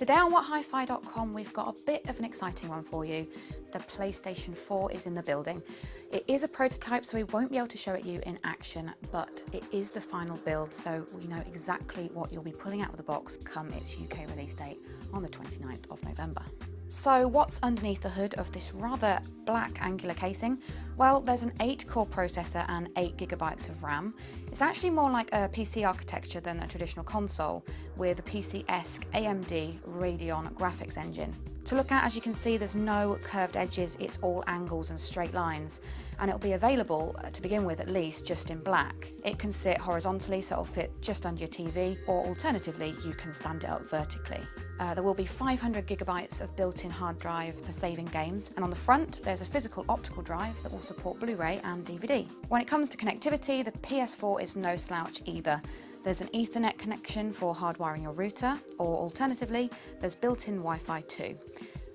Today on whathifi.com we've got a bit of an exciting one for you. The PlayStation 4 is in the building. It is a prototype, so we won't be able to show it you in action, but it is the final build, so we know exactly what you'll be pulling out of the box come its UK release date on the 29th of November. So what's underneath the hood of this rather black angular casing? Well, there's an 8-core processor and 8GB of RAM. It's actually more like a PC architecture than a traditional console, with a PC-esque AMD Radeon graphics engine. To look at, as you can see, there's no curved edges, it's all angles and straight lines, and it'll be available, to begin with at least, just in black. It can sit horizontally, so it'll fit just under your TV, or alternatively, you can stand it up vertically. There will be 500GB of built-in hard drive for saving games, and on the front there's a physical optical drive that will support Blu-ray and DVD. When it comes to connectivity, the PS4 is no slouch either. There's an Ethernet connection for hardwiring your router, or alternatively, there's built-in Wi-Fi too.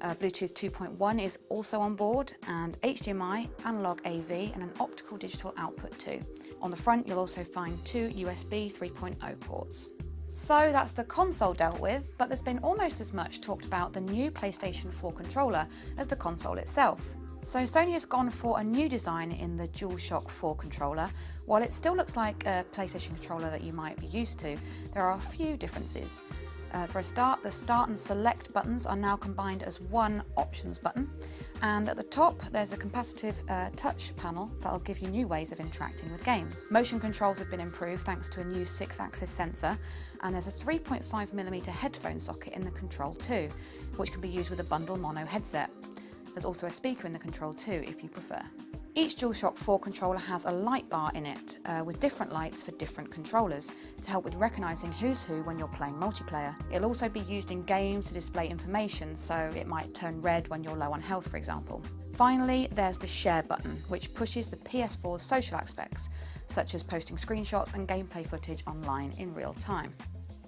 Bluetooth 2.1 is also on board, and HDMI, analog AV, and an optical digital output too. On the front you'll also find 2 USB 3.0 ports. So that's the console dealt with, but there's been almost as much talked about the new PlayStation 4 controller as the console itself. So Sony has gone for a new design in the DualShock 4 controller. While it still looks like a PlayStation controller that you might be used to, there are a few differences. For a start, the start and select buttons are now combined as one options button, and at the top there's a capacitive touch panel that'll give you new ways of interacting with games. Motion controls have been improved thanks to a new 6-axis sensor, and there's a 3.5mm headphone socket in the Control 2, which can be used with a bundle mono headset. There's also a speaker in the Control 2 if you prefer. Each DualShock 4 controller has a light bar in it, with different lights for different controllers, to help with recognising who's who when you're playing multiplayer. It'll also be used in games to display information, so it might turn red when you're low on health, for example. Finally, there's the share button, which pushes the PS4's social aspects, such as posting screenshots and gameplay footage online in real time.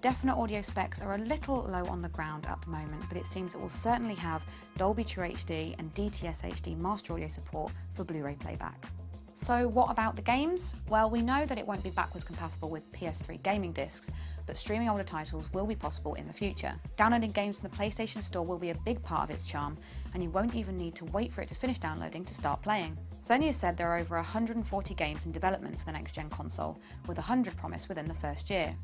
Definite audio specs are a little low on the ground at the moment, but it seems it will certainly have Dolby True HD and DTS HD master audio support for Blu-ray playback. So what about the games? Well, we know that it won't be backwards compatible with PS3 gaming discs, but streaming older titles will be possible in the future. Downloading games from the PlayStation Store will be a big part of its charm, and you won't even need to wait for it to finish downloading to start playing. Sony has said there are over 140 games in development for the next-gen console, with 100 promised within the first year.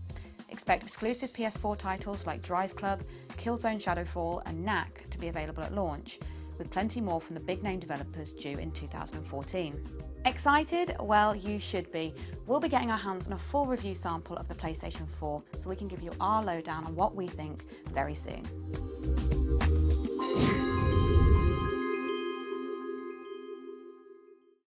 Expect exclusive PS4 titles like Drive Club, Killzone Shadowfall and Knack to be available at launch, with plenty more from the big-name developers due in 2014. Excited? Well, you should be. We'll be getting our hands on a full review sample of the PlayStation 4, so we can give you our lowdown on what we think very soon.